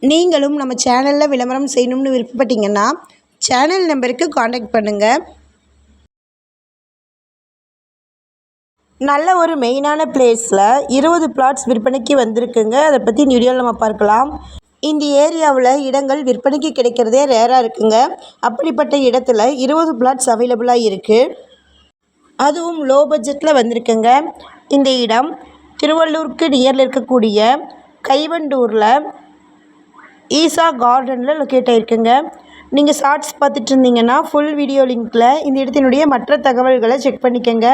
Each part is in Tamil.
நீங்களும் நம்ம சேனலில் விளம்பரம் செய்யணும்னு விருப்பப்பட்டீங்கன்னா சேனல் நம்பருக்கு காண்டாக்ட் பண்ணுங்கள். நல்ல ஒரு மெயினான பிளேஸில் 20 பிளாட்ஸ் விற்பனைக்கு வந்திருக்குங்க. அதை பற்றி வீடியோவில் நம்ம பார்க்கலாம். இந்த ஏரியாவில் இடங்கள் விற்பனைக்கு கிடைக்கிறதே ரேராக இருக்குங்க. அப்படிப்பட்ட இடத்துல 20 பிளாட்ஸ் அவைலபிளாக இருக்குது. அதுவும் லோ பட்ஜெட்டில் வந்திருக்குங்க. இந்த இடம் திருவள்ளூருக்கு நியரில் இருக்கக்கூடிய கைவண்டூரில் ஈசா கார்டனில் லொக்கேட் ஆகிருக்குங்க. நீங்கள் ஷார்ட்ஸ் பார்த்துட்டு இருந்தீங்கன்னா ஃபுல் வீடியோ லிங்க்கில் இந்த இடத்தினுடைய மற்ற தகவல்களை செக் பண்ணிக்கோங்க.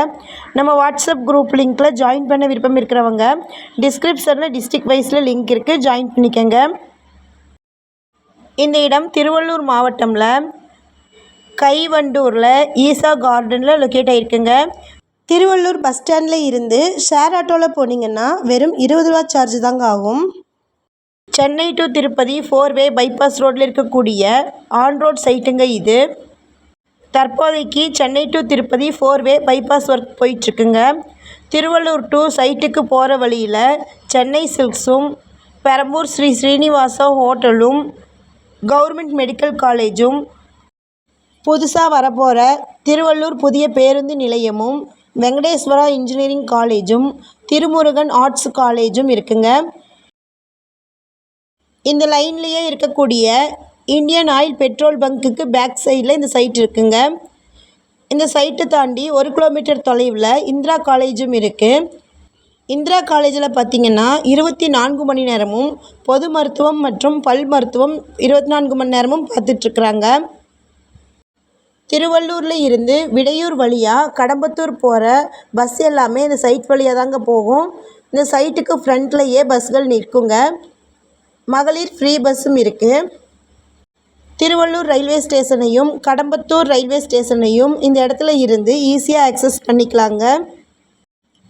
நம்ம வாட்ஸ்அப் குரூப் லிங்க்கில் ஜாயின் பண்ண விருப்பம் இருக்கிறவங்க டிஸ்கிரிப்ஷனில் டிஸ்ட்ரிக்ட் வைஸில் லிங்க் இருக்குது, ஜாயின் பண்ணிக்கோங்க. இந்த இடம் திருவள்ளூர் மாவட்டமில் கைவண்டூரில் ஈசா கார்டனில் லொக்கேட் ஆகிருக்குங்க. திருவள்ளூர் பஸ் ஸ்டாண்டில் இருந்து ஷேர் ஆட்டோவில் போனீங்கன்னா வெறும் 20 ரூபா சார்ஜ் தாங்க ஆகும். சென்னை டு திருப்பதி 4-வே பைபாஸ் ரோட்டில் இருக்கக்கூடிய ஆன் ரோட் சைட்டுங்க இது. தற்போதைக்கு சென்னை டு திருப்பதி 4-வே பைபாஸ் ஒர்க் போயிட்டுருக்குங்க. திருவள்ளூர் டு சைட்டுக்கு போகிற வழியில் சென்னை சில்க்ஸும் பெரம்பூர் ஸ்ரீ ஸ்ரீனிவாசா ஹோட்டலும் கவர்மெண்ட் மெடிக்கல் காலேஜும் புதுசாக வரப்போகிற திருவள்ளூர் புதிய பேருந்து நிலையமும் வெங்கடேஸ்வரா இன்ஜினியரிங் காலேஜும் திருமுருகன் ஆர்ட்ஸ் காலேஜும் இருக்குங்க. இந்த லைன்லேயே இருக்கக்கூடிய இந்தியன் ஆயில் பெட்ரோல் பங்க்குக்கு பேக் சைடில் இந்த சைட் இருக்குங்க. இந்த சைட்டை தாண்டி 1 கிலோமீட்டர் தொலைவில் இந்திரா காலேஜும் இருக்குது. இந்திரா காலேஜில் பார்த்திங்கன்னா 24 மணி நேரமும் பொது மருத்துவம் மற்றும் பல் மருத்துவம் 24 மணி நேரமும் பார்த்துட்ருக்குறாங்க. திருவள்ளூரில் இருந்து விடையூர் வழியாக கடம்பத்தூர் போகிற பஸ் எல்லாமே இந்த சைட் வழியாக தாங்க போகும். இந்த சைட்டுக்கு ஃப்ரண்ட்லேயே பஸ்கள் நிற்குங்க. மகளிர் ஃப்ரீ பஸ்ஸும் இருக்குது. திருவள்ளூர் ரயில்வே ஸ்டேஷனையும் கடம்பத்தூர் ரயில்வே ஸ்டேஷனையும் இந்த இடத்துல இருந்து ஈஸியாக ஆக்சஸ் பண்ணிக்கலாங்க.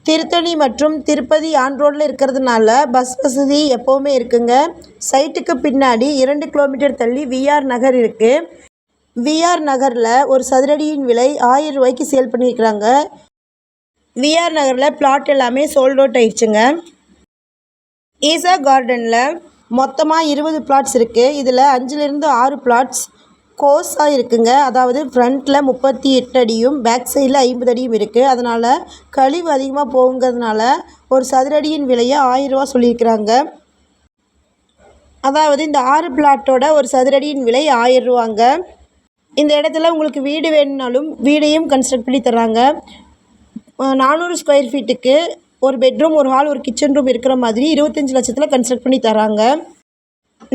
திருத்தணி மற்றும் திருப்பதி ஆன் ரோட்டில் இருக்கிறதுனால பஸ் வசதி எப்போவுமே இருக்குங்க. சைட்டுக்கு பின்னாடி 2 கிலோமீட்டர் தள்ளி விஆர் நகர் இருக்குது. விஆர் நகரில் ஒரு சதுரடியின் விலை 1000 ரூபாய்க்கு சேல் பண்ணியிருக்கிறாங்க. விஆர் நகரில் பிளாட் எல்லாமே சோல்ட் அவுட் ஆயிடுச்சுங்க. ஈசா கார்டனில் மொத்தமாக 20 பிளாட்ஸ் இருக்குது. இதில் 5லிருந்து 6 பிளாட்ஸ் கோஸாக இருக்குங்க. அதாவது ஃப்ரண்ட்டில் 38 அடியும் பேக் சைடில் 50 அடியும் இருக்குது. அதனால் கழிவு அதிகமாக போகுங்கிறதுனால ஒரு சதுரடியின் விலையை 1000 ரூபா சொல்லியிருக்கிறாங்க. அதாவது இந்த 6 பிளாட்டோட ஒரு சதுரடியின் விலை 1000 ரூபாங்க. இந்த இடத்துல உங்களுக்கு வீடு வேணும்னாலும் வீடையும் கன்ஸ்ட்ரக்ட் பண்ணி தர்றாங்க. 400 ஸ்கொயர் ஃபீட்டுக்கு ஒரு பெட்ரூம், ஒரு ஹால், ஒரு கிச்சன் ரூம் இருக்கிற மாதிரி 25 லட்சத்தில் கன்ஸ்ட்ரக்ட் பண்ணி தராங்க.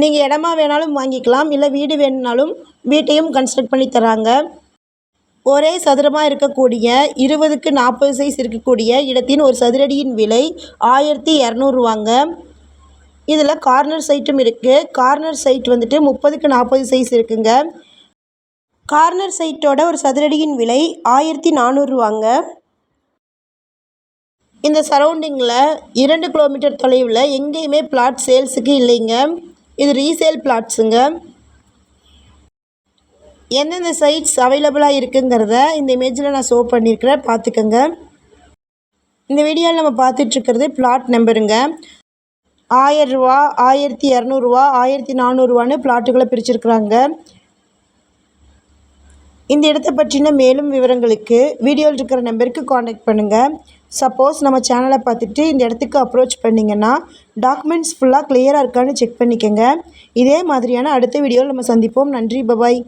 நீங்கள் இடமா வேணாலும் வாங்கிக்கலாம், இல்லை வீடு வேணுனாலும் வீட்டையும் கன்ஸ்ட்ரக்ட் பண்ணி தராங்க. ஒரே சதுரமாக இருக்கக்கூடிய 20க்கு 40 சைஸ் இருக்கக்கூடிய இடத்தின் ஒரு சதுரடியின் விலை 1200 ரூபாங்க. இதில் கார்னர் சைட்டும் இருக்குது. கார்னர் சைட் வந்துட்டு 30க்கு 40 சைஸ் இருக்குங்க. கார்னர் சைட்டோட ஒரு சதுரடியின் விலை 1400 ரூபாங்க. இந்த சரௌண்டிங்கில் 2 கிலோமீட்டர் தொலைவில் எங்கேயுமே பிளாட் சேல்ஸுக்கு இல்லைங்க. இது ரீசேல் பிளாட்ஸுங்க. எந்தெந்த சைட்ஸ் அவைலபிளாக இருக்குங்கிறத இந்த இமேஜில் நான் ஷோ பண்ணியிருக்கிறேன், பார்த்துக்கோங்க. இந்த வீடியோவில் நம்ம பார்த்துட்ருக்கிறது பிளாட் நம்பருங்க. 1000 ரூபா, 1200 ரூபா, 1400 ரூபான்னு பிளாட்டுகளை பிரிச்சுருக்குறாங்க. இந்த இடத்தை பற்றின மேலும் விவரங்களுக்கு வீடியோவில் இருக்கிற நம்பருக்கு காண்டாக்ட் பண்ணுங்கள். சப்போஸ் நம்ம சேனலை பார்த்துட்டு இந்த இடத்துக்கு அப்ரோச் பண்ணிங்கன்னா டாக்குமெண்ட்ஸ் ஃபுல்லாக கிளியராக இருக்கான்னு செக் பண்ணிக்கோங்க. இதே மாதிரியான அடுத்த வீடியோவில் நம்ம சந்திப்போம். நன்றி, பபாய்.